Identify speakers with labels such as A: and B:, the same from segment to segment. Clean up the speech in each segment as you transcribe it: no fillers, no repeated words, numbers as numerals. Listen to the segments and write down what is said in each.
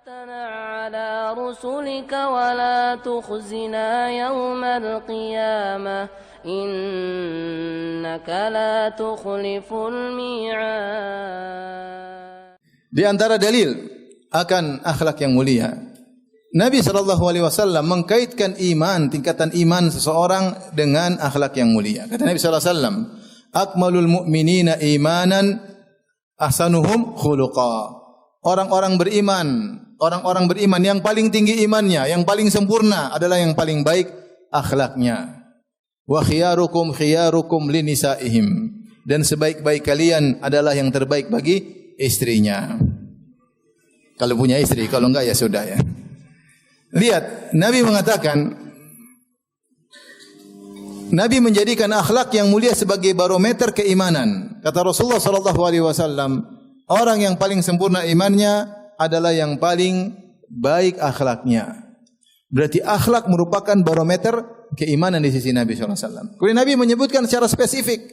A: على رسلك ولا تخزنا يوم القيامة إنك لا تخلف الميعاد.
B: Di antara dalil akan akhlak yang mulia, Nabi SAW mengkaitkan iman, tingkatan iman seseorang dengan akhlak yang mulia. Kata Nabi SAW, akmalul mu'minina imanan ahsanuhum khuluqa. Orang-orang beriman yang paling tinggi imannya, yang paling sempurna adalah yang paling baik akhlaknya. Wa khiyarukum khiyarukum linisaihim. Dan sebaik-baik kalian adalah yang terbaik bagi istrinya. Kalau punya istri, kalau enggak ya sudah ya. Lihat, Nabi mengatakan, Nabi menjadikan akhlak yang mulia sebagai barometer keimanan. Kata Rasulullah SAW, orang yang paling sempurna imannya adalah yang paling baik akhlaknya. Berarti akhlak merupakan barometer keimanan di sisi Nabi SAW. Kemudian Nabi menyebutkan secara spesifik,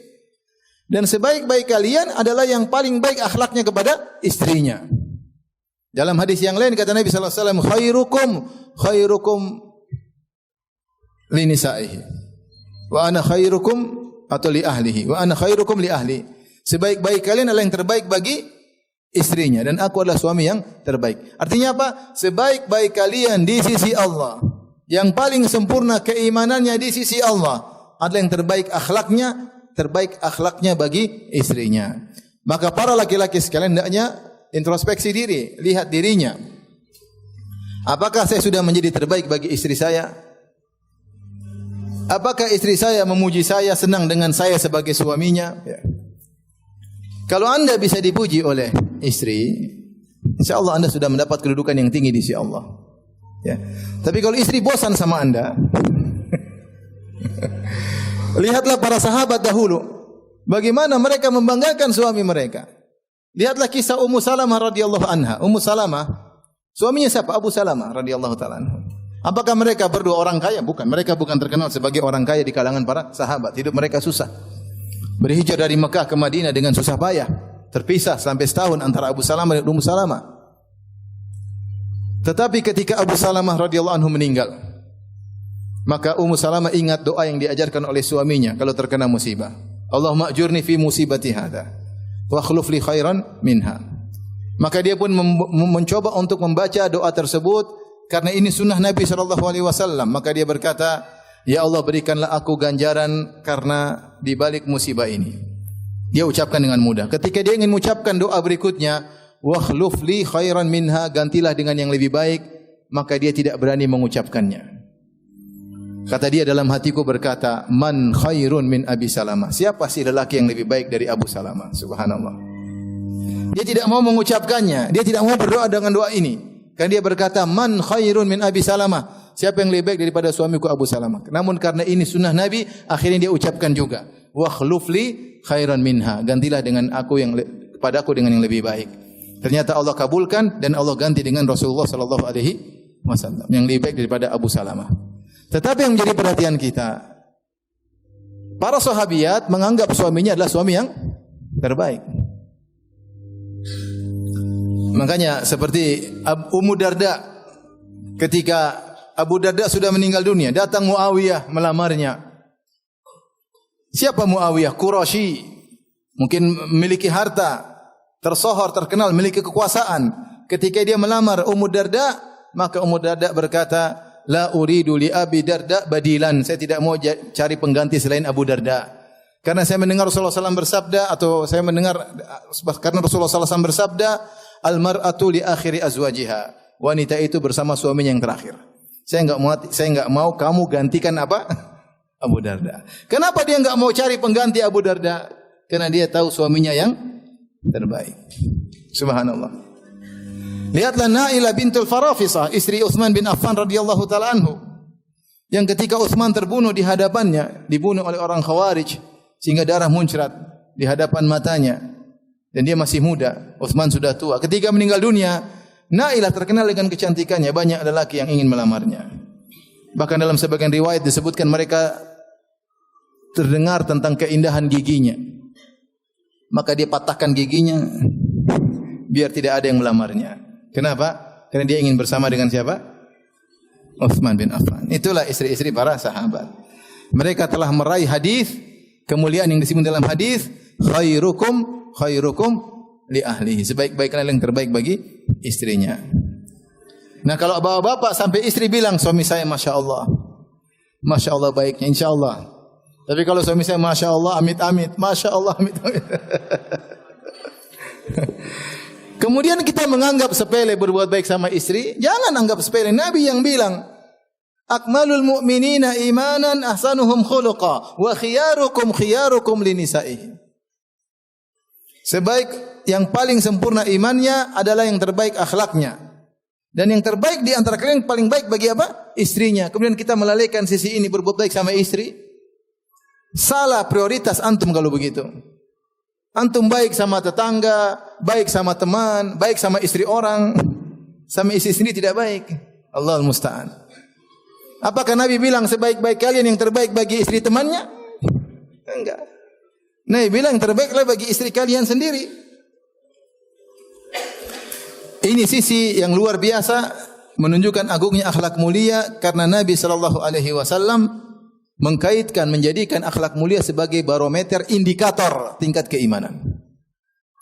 B: dan sebaik-baik kalian adalah yang paling baik akhlaknya kepada istrinya. Dalam hadis yang lain kata Nabi SAW, khairukum linisaihi wa ana khairukum atau li ahlihi wa ana khairukum li ahli. Sebaik-baik kalian adalah yang terbaik bagi istrinya dan aku adalah suami yang terbaik. Artinya apa? Sebaik-baik kalian di sisi Allah, yang paling sempurna keimanannya di sisi Allah adalah yang terbaik akhlaknya bagi istrinya. Maka para laki-laki sekalian hendaknya introspeksi diri, lihat dirinya. Apakah saya sudah menjadi terbaik bagi istri saya? Apakah istri saya memuji saya, senang dengan saya sebagai suaminya? Ya. Kalau Anda bisa dipuji oleh istri, insyaallah Anda sudah mendapat kedudukan yang tinggi di sisi Allah. Ya. Tapi kalau istri bosan sama Anda, lihatlah para sahabat dahulu, bagaimana mereka membanggakan suami mereka. Lihatlah kisah Ummu Salamah radhiyallahu anha. Ummu Salamah, suaminya siapa? Abu Salamah radhiyallahu taala anhu. Apakah mereka berdua orang kaya? Bukan. Mereka bukan terkenal sebagai orang kaya di kalangan para sahabat. Hidup mereka susah. Berhijrah dari Mekah ke Madinah dengan susah payah. Terpisah sampai setahun antara Abu Salamah dan Ummu Salamah. Tetapi ketika Abu Salamah radhiyallahu anhu meninggal, maka Ummu Salamah ingat doa yang diajarkan oleh suaminya kalau terkena musibah. Allahumma ajurni fi musibati hadha wa akhluf li khairan minha. Maka dia pun mencoba untuk membaca doa tersebut karena ini sunnah Nabi SAW. Maka dia berkata, ya Allah berikanlah aku ganjaran karena di balik musibah ini. Dia ucapkan dengan mudah. Ketika dia ingin mengucapkan doa berikutnya, wa akhluf li khairan minha, gantilah dengan yang lebih baik, maka dia tidak berani mengucapkannya. Kata dia dalam hatiku berkata, man khairun min Abi Salamah. Siapa sih lelaki yang lebih baik dari Abu Salamah? Subhanallah. Dia tidak mau mengucapkannya. Dia tidak mau berdoa dengan doa ini. Karena dia berkata, man khairun min Abi Salamah. Siapa yang lebih baik daripada suamiku Abu Salamah? Namun karena ini sunnah Nabi, akhirnya dia ucapkan juga. Wa khlufli khairan minha. Gantilah dengan aku yang kepadaku dengan yang lebih baik. Ternyata Allah kabulkan dan Allah ganti dengan Rasulullah SAW yang lebih baik daripada Abu Salamah. Tetapi yang menjadi perhatian kita, para sahabiat menganggap suaminya adalah suami yang terbaik. Makanya seperti Ummu Darda, ketika Abu Darda sudah meninggal dunia, datang Muawiyah melamarnya. Siapa Muawiyah? Quraisy, mungkin memiliki harta, tersohor, terkenal, memiliki kekuasaan. Ketika dia melamar Ummu Darda, maka Ummu Darda berkata, la uridu li Abi Darda badilan. Saya tidak mau cari pengganti selain Abu Darda. Karena saya mendengar Rasulullah SAW bersabda, atau saya mendengar karena Rasulullah SAW bersabda, al-mar'atu li akhiri azwajiha. Wanita itu bersama suaminya yang terakhir. Saya enggak mau kamu gantikan apa? Abu Darda. Kenapa dia enggak mau cari pengganti Abu Darda? Karena dia tahu suaminya yang terbaik. Subhanallah. Lihatlah Nailah bintul Farafisah, istri Utsman bin Affan radhiyallahu taala anhu. Yang ketika Utsman terbunuh di hadapannya, dibunuh oleh orang Khawarij sehingga darah muncrat di hadapan matanya. Dan dia masih muda, Utsman sudah tua. Ketika meninggal dunia, Nailah terkenal dengan kecantikannya, banyak lelaki yang ingin melamarnya. Bahkan dalam sebagian riwayat disebutkan mereka terdengar tentang keindahan giginya. Maka dia patahkan giginya biar tidak ada yang melamarnya. Kenapa? Karena dia ingin bersama dengan siapa? Utsman bin Affan. Itulah istri-istri para sahabat. Mereka telah meraih hadis kemuliaan yang disebut dalam hadis, khairukum li ahlihi. Sebaik-baik kalian yang terbaik bagi istrinya. Nah, kalau bapak-bapak sampai istri bilang suami saya Masya Allah baiknya, insya Allah. Tapi kalau suami saya Masya Allah, amit-amit, Masya Allah, amit-amit. Kemudian kita menganggap sepele berbuat baik sama istri. Jangan anggap sepele. Nabi yang bilang, akmalul mu'minina imanan ahsanuhum khuluqa wa khiyarukum linisa'ihim. Sebaik yang paling sempurna imannya adalah yang terbaik akhlaknya. Dan yang terbaik di antara kalian yang paling baik bagi apa? Istrinya. Kemudian kita melalaikan sisi ini berbuat baik sama istri. Salah prioritas antum kalau begitu. Antum baik sama tetangga, baik sama teman, baik sama istri orang, sama istri sendiri tidak baik. Allahul musta'an. Apakah Nabi bilang sebaik-baik kalian yang terbaik bagi istri temannya? Enggak. Nabi bilang yang terbaiklah bagi istri kalian sendiri. Ini sisi yang luar biasa menunjukkan agungnya akhlak mulia karena Nabi sallallahu alaihi wasallam mengkaitkan menjadikan akhlak mulia sebagai barometer indikator tingkat keimanan.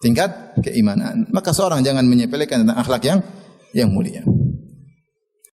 B: Tingkat keimanan. Maka seorang jangan menyepelekan tentang akhlak yang mulia.